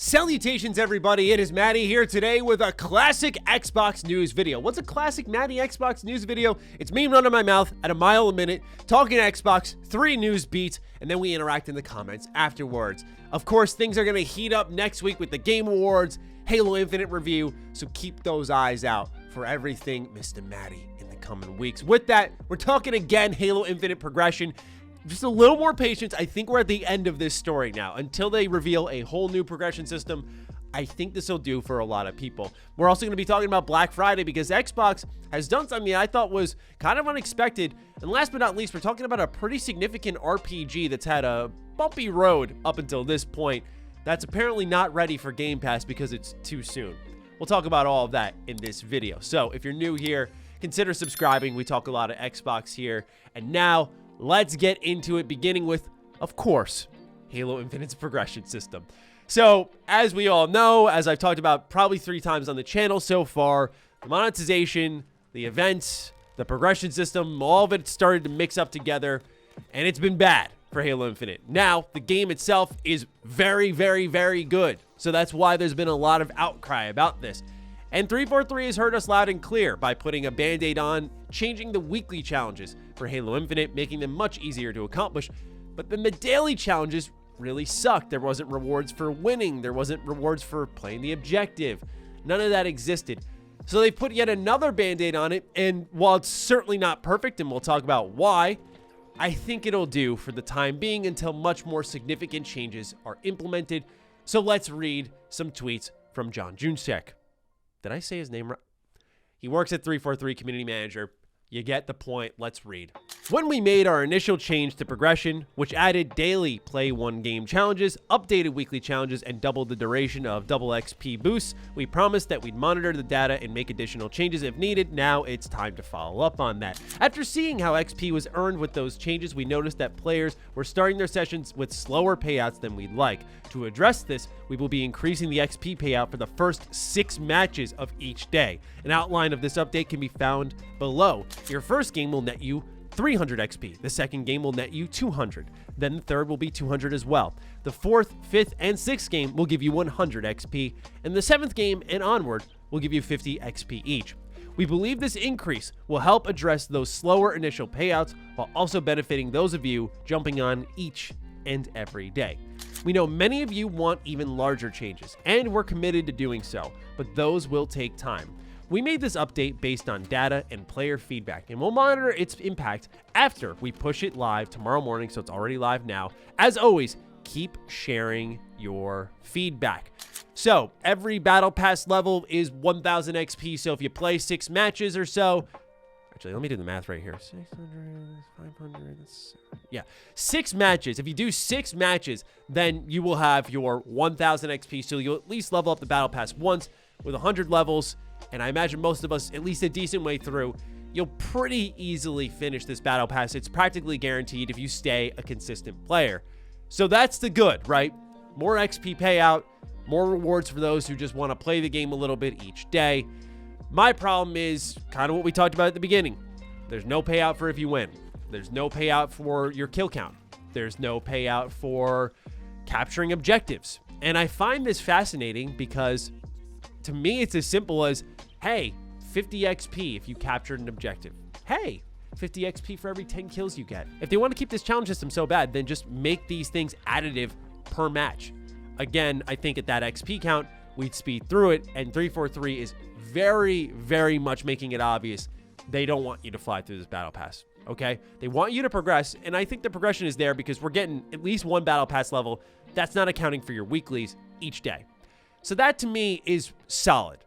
Salutations, everybody. It is Maddie here today with a classic Xbox news video. What's a classic Maddie Xbox news video? It's me running my mouth at a mile a minute, talking Xbox, 3 news beats, and then we interact in the comments afterwards. Of course, things are going to heat up next week with the Game Awards, Halo Infinite review, so keep those eyes out for everything Mr. Maddie in the coming weeks. With that, we're talking again Halo Infinite progression. Just a little more patience. I think we're at the end of this story now. Until they reveal a whole new progression system, I think this will do for a lot of people. We're also going to be talking about Black Friday because Xbox has done something I thought was kind of unexpected. And last but not least, we're talking about a pretty significant RPG that's had a bumpy road up until this point that's apparently not ready for Game Pass because it's too soon. We'll talk about all of that in this video. So if you're new here, consider subscribing. We talk a lot of Xbox here. And now, let's get into it, beginning with, of course, Halo Infinite's progression system. So, as we all know, as I've talked about probably 3 times on the channel so far, the monetization, the events, the progression system, all of it started to mix up together, and it's been bad for Halo Infinite. Now, the game itself is very, very, very good, so that's why there's been a lot of outcry about this. And 343 has heard us loud and clear by putting a band-aid on, changing the weekly challenges for Halo Infinite, making them much easier to accomplish. But then the daily challenges really sucked. There wasn't rewards for winning. There wasn't rewards for playing the objective. None of that existed. So they put yet another band-aid on it, and while it's certainly not perfect, and we'll talk about why, I think it'll do for the time being until much more significant changes are implemented. So let's read some tweets from John Juncek. Did I say his name right? He works at 343 Community Manager. You get the point. Let's read. When we made our initial change to progression, which added daily play one game challenges, updated weekly challenges, and doubled the duration of double XP boosts, we promised that we'd monitor the data and make additional changes if needed. Now it's time to follow up on that. After seeing how XP was earned with those changes, we noticed that players were starting their sessions with slower payouts than we'd like. To address this, we will be increasing the XP payout for the first 6 matches of each day. An outline of this update can be found below. Your first game will net you 300 XP. The second game will net you 200. Then the third will be 200 as well. The 4th, 5th, and 6th game will give you 100 XP. And the 7th game and onward will give you 50 XP each. We believe this increase will help address those slower initial payouts while also benefiting those of you jumping on each and every day. We know many of you want even larger changes, and we're committed to doing so, but those will take time. We made this update based on data and player feedback, and we'll monitor its impact after we push it live tomorrow morning, so it's already live now. As always, keep sharing your feedback. So, every Battle Pass level is 1,000 XP, so if you play 6 matches or so, actually, let me do the math right here. 600, 500, yeah, 6 matches. If you do 6 matches, then you will have your 1,000 XP, so you'll at least level up the Battle Pass once with 100 levels. And I imagine most of us, at least a decent way through, you'll pretty easily finish this Battle Pass. It's practically guaranteed if you stay a consistent player. So that's the good, right? More XP payout, more rewards for those who just want to play the game a little bit each day. My problem is kind of what we talked about at the beginning. There's no payout for if you win. There's no payout for your kill count. There's no payout for capturing objectives. And I find this fascinating because to me, it's as simple as, hey, 50 XP if you captured an objective. Hey, 50 XP for every 10 kills you get. If they want to keep this challenge system so bad, then just make these things additive per match. Again, I think at that XP count, we'd speed through it, and 343 is very, very much making it obvious they don't want you to fly through this Battle Pass, okay? They want you to progress, and I think the progression is there because we're getting at least 1 Battle Pass level. That's not accounting for your weeklies each day. So that to me is solid.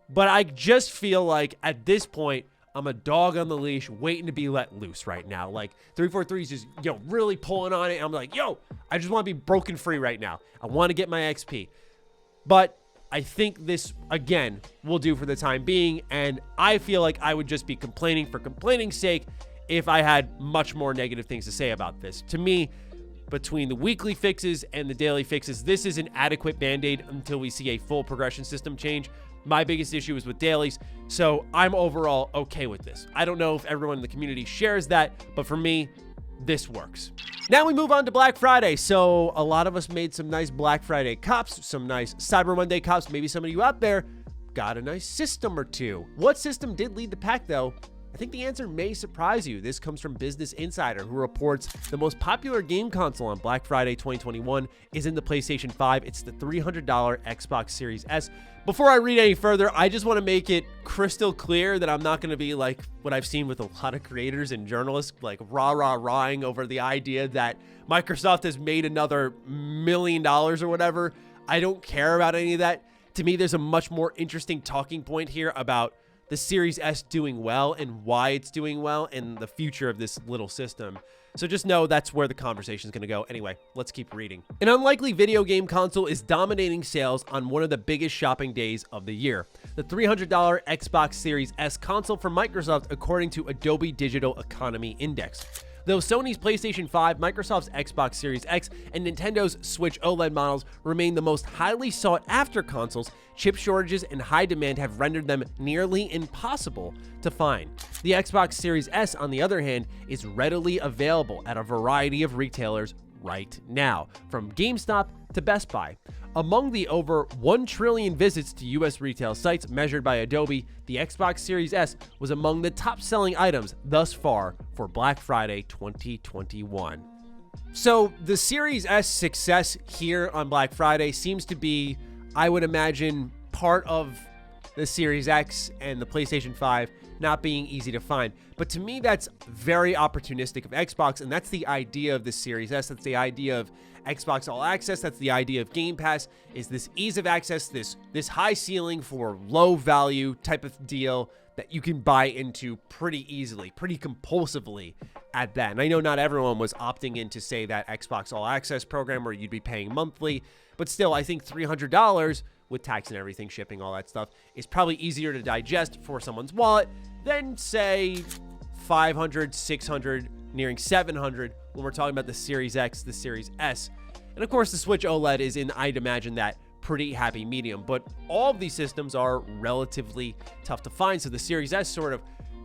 But I just feel like at this point, I'm a dog on the leash waiting to be let loose right now. Like 343 is just, really pulling on it. And I'm like, I just want to be broken free right now. I want to get my XP. But I think this, again, will do for the time being. And I feel like I would just be complaining for complaining's sake if I had much more negative things to say about this. To me, between the weekly fixes and the daily fixes, this is an adequate band-aid until we see a full progression system change. My biggest issue is with dailies, so I'm overall okay with this. I don't know if everyone in the community shares that, but for me, this works. Now we move on to Black Friday. So a lot of us made some nice Black Friday cops, some nice Cyber Monday cops. Maybe some of you out there got a nice system or two. What system did lead the pack though? I think the answer may surprise you. This comes from Business Insider, who reports the most popular game console on Black Friday 2021 is in the PlayStation 5. It's the $300 Xbox Series S. Before I read any further, I just want to make it crystal clear that I'm not going to be like what I've seen with a lot of creators and journalists, like rah-rah-rahing over the idea that Microsoft has made another $1 million or whatever. I don't care about any of that. To me, there's a much more interesting talking point here about the Series S doing well and why it's doing well and the future of this little system. So just know that's where the conversation is going to go. Anyway, let's keep reading. An unlikely video game console is dominating sales on one of the biggest shopping days of the year. The $300 Xbox Series S console from Microsoft, according to Adobe Digital Economy Index. Though Sony's PlayStation 5, Microsoft's Xbox Series X, and Nintendo's Switch OLED models remain the most highly sought-after consoles, chip shortages and high demand have rendered them nearly impossible to find. The Xbox Series S, on the other hand, is readily available at a variety of retailers right now, from GameStop to Best Buy. Among the over 1 trillion visits to US retail sites measured by Adobe, the Xbox Series S was among the top-selling items thus far for Black Friday 2021. So the Series S success here on Black Friday seems to be, I would imagine, part of the Series X and the PlayStation 5 not being easy to find. But to me, that's very opportunistic of Xbox, and that's the idea of the Series S. That's the idea of Xbox All Access. That's the idea of Game Pass, is this ease of access, this high ceiling for low value type of deal that you can buy into pretty easily, pretty compulsively at that. And I know not everyone was opting into, say, that Xbox All Access program where you'd be paying monthly, but still, I think $300 with tax and everything, shipping, all that stuff, is probably easier to digest for someone's wallet than, say, $500, $600, nearing $700 when we're talking about the Series X, the Series S. And of course, the Switch OLED is in, I'd imagine, that pretty happy medium. But all of these systems are relatively tough to find. So the Series S sort of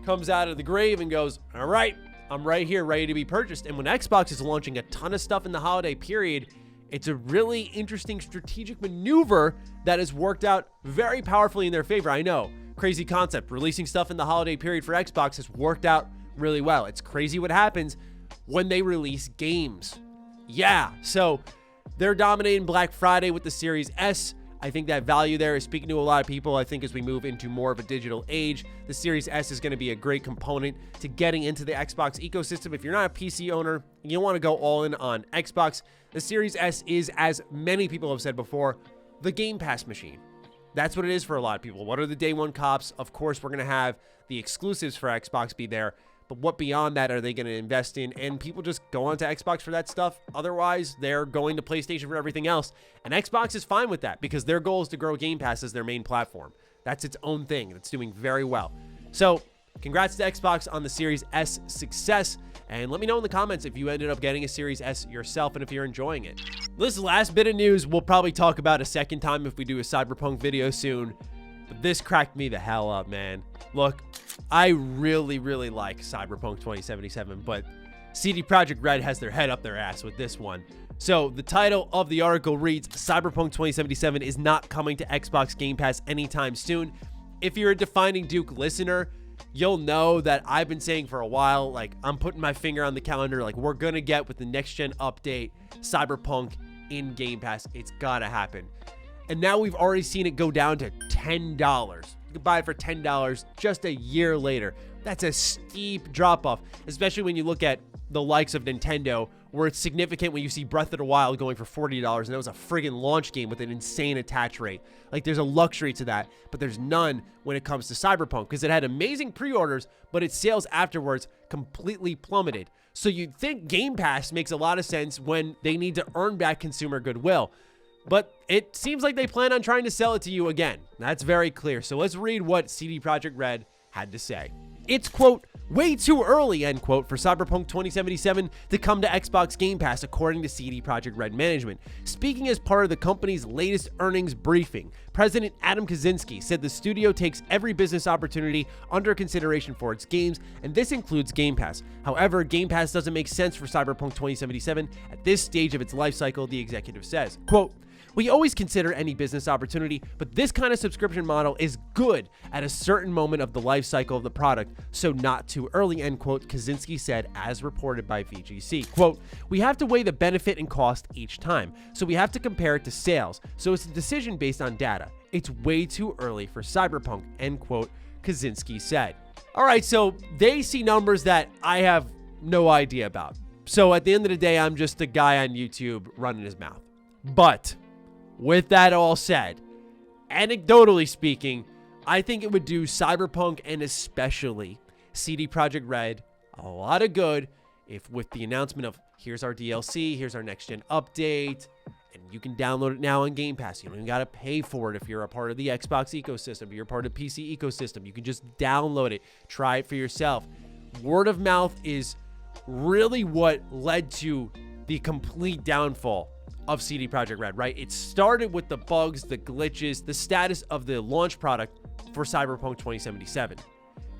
comes out of the grave and goes, all right, I'm right here, ready to be purchased. And when Xbox is launching a ton of stuff in the holiday period, it's a really interesting strategic maneuver that has worked out very powerfully in their favor. I know, crazy concept. Releasing stuff in the holiday period for Xbox has worked out really well. It's crazy what happens when they release games. Yeah, so they're dominating Black Friday with the Series S. I think that value there is speaking to a lot of people. I think as we move into more of a digital age, the Series S is going to be a great component to getting into the Xbox ecosystem. If you're not a PC owner and you want to go all in on Xbox, the Series S is, as many people have said before, the Game Pass machine. That's what it is for a lot of people. What are the day one cops? Of course, we're going to have the exclusives for Xbox be there. But what beyond that are they going to invest in? And people just go onto Xbox for that stuff. Otherwise, they're going to PlayStation for everything else. And Xbox is fine with that because their goal is to grow Game Pass as their main platform. That's its own thing. It's doing very well. So congrats to Xbox on the Series S success. And let me know in the comments if you ended up getting a Series S yourself and if you're enjoying it. This last bit of news we'll probably talk about a second time if we do a Cyberpunk video soon. But this cracked me the hell up, man. Look, I really, really like Cyberpunk 2077, but CD Projekt Red has their head up their ass with this one. So the title of the article reads, Cyberpunk 2077 is not coming to Xbox Game Pass anytime soon. If you're a Defining Duke listener, you'll know that I've been saying for a while, like, I'm putting my finger on the calendar, like, we're gonna get with the next-gen update, Cyberpunk in Game Pass. It's gotta happen. And now we've already seen it go down to $10. You can buy it for $10 just a year later. That's a steep drop-off, especially when you look at the likes of Nintendo, where it's significant when you see Breath of the Wild going for $40, and that was a friggin' launch game with an insane attach rate. Like, there's a luxury to that, but there's none when it comes to Cyberpunk, because it had amazing pre-orders, but its sales afterwards completely plummeted. So you'd think Game Pass makes a lot of sense when they need to earn back consumer goodwill. But it seems like they plan on trying to sell it to you again. That's very clear. So let's read what CD Projekt Red had to say. It's, quote, way too early, end quote, for Cyberpunk 2077 to come to Xbox Game Pass, according to CD Projekt Red management. Speaking as part of the company's latest earnings briefing, President Adam Kaczynski said the studio takes every business opportunity under consideration for its games, and this includes Game Pass. However, Game Pass doesn't make sense for Cyberpunk 2077 at this stage of its life cycle, the executive says. Quote, we always consider any business opportunity, but this kind of subscription model is good at a certain moment of the life cycle of the product, so not too early, end quote, Kaczynski said, as reported by VGC. Quote, we have to weigh the benefit and cost each time, so we have to compare it to sales, so it's a decision based on data. It's way too early for Cyberpunk, end quote, Kaczynski said. All right, so they see numbers that I have no idea about. So at the end of the day, I'm just a guy on YouTube running his mouth. But with that all said, anecdotally speaking, I think it would do Cyberpunk and especially CD Projekt Red a lot of good if with the announcement of here's our DLC, here's our next gen update, and you can download it now on Game Pass. You don't even got to pay for it if you're a part of the Xbox ecosystem, if you're a part of the PC ecosystem. You can just download it, try it for yourself. Word of mouth is really what led to the complete downfall of CD Projekt Red, right? It started with the bugs, the glitches, the status of the launch product for Cyberpunk 2077.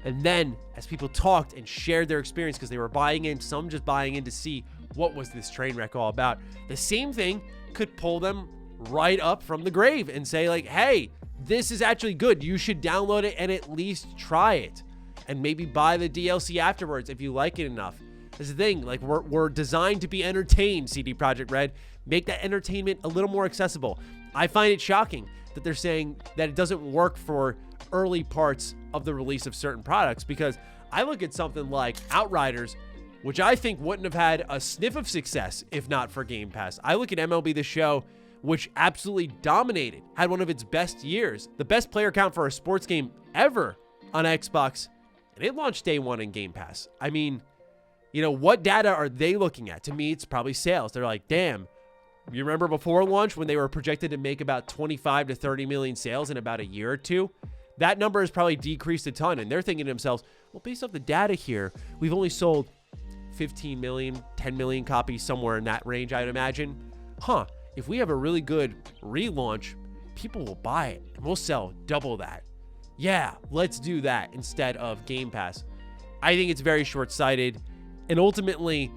And then as people talked and shared their experience because they were buying in, some just buying in to see what was this train wreck all about, the same thing could pull them right up from the grave and say like, hey, this is actually good. You should download it and at least try it and maybe buy the DLC afterwards if you like it enough. That's the thing, like we're designed to be entertained, CD Projekt Red. Make that entertainment a little more accessible. I find it shocking that they're saying that it doesn't work for early parts of the release of certain products, because I look at something like Outriders, which I think wouldn't have had a sniff of success if not for Game Pass. I look at MLB The Show, which absolutely dominated, had one of its best years, the best player count for a sports game ever on Xbox, and it launched day one in Game Pass. I mean, you know, what data are they looking at? To me, it's probably sales. They're like, damn, you remember before launch when they were projected to make about 25 to 30 million sales in about a year or two? That number has probably decreased a ton, and they're thinking to themselves, well, based off the data here, we've only sold 15 million, 10 million copies, somewhere in that range, I'd imagine. If we have a really good relaunch, people will buy it, and we'll sell double that. Yeah, let's do that instead of Game Pass. I think it's very short-sighted. And ultimately,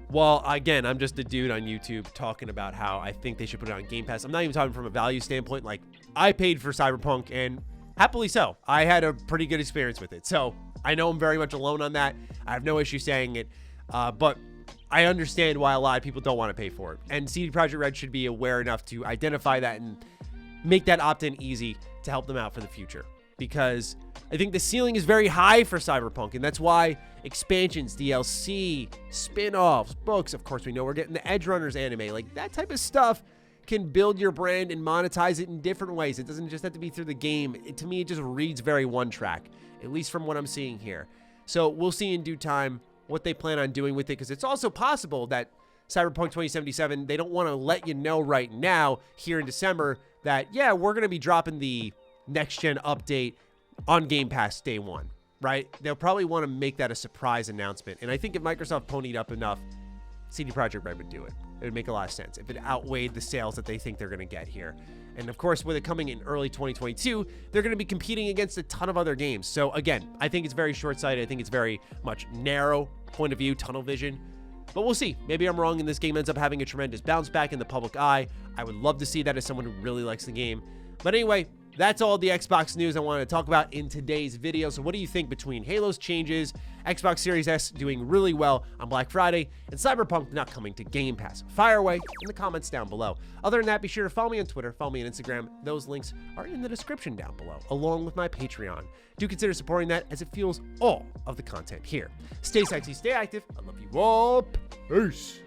while, again, I'm just a dude on YouTube talking about how I think they should put it on Game Pass, I'm not even talking from a value standpoint. Like, I paid for Cyberpunk, and happily so. I had a pretty good experience with it. So I know I'm very much alone on that. I have no issue saying it. But I understand why a lot of people don't want to pay for it. And CD Projekt Red should be aware enough to identify that and make that opt-in easy to help them out for the future. Because I think the ceiling is very high for Cyberpunk, and that's why expansions, DLC, spin-offs, books, of course we know we're getting the Edge Runners anime, like that type of stuff can build your brand and monetize it in different ways. It doesn't just have to be through the game. To me, it just reads very one track, at least from what I'm seeing here. So we'll see in due time what they plan on doing with it, because it's also possible that Cyberpunk 2077, they don't want to let you know right now here in December that, yeah, we're going to be dropping the next-gen update on Game Pass day one, right? They'll probably want to make that a surprise announcement. And I think if Microsoft ponied up enough, CD Projekt Red would do it. It would make a lot of sense if it outweighed the sales that they think they're going to get here. And of course, with it coming in early 2022, they're going to be competing against a ton of other games. So again, I think it's very short-sighted. I think it's very much narrow point of view, tunnel vision. But we'll see. Maybe I'm wrong and this game ends up having a tremendous bounce back in the public eye. I would love to see that as someone who really likes the game. But anyway, that's all the Xbox news I wanted to talk about in today's video. So what do you think between Halo's changes, Xbox Series S doing really well on Black Friday, and Cyberpunk not coming to Game Pass? Fire away in the comments down below. Other than that, be sure to follow me on Twitter, follow me on Instagram. Those links are in the description down below, along with my Patreon. Do consider supporting that, as it fuels all of the content here. Stay sexy, stay active. I love you all. Peace.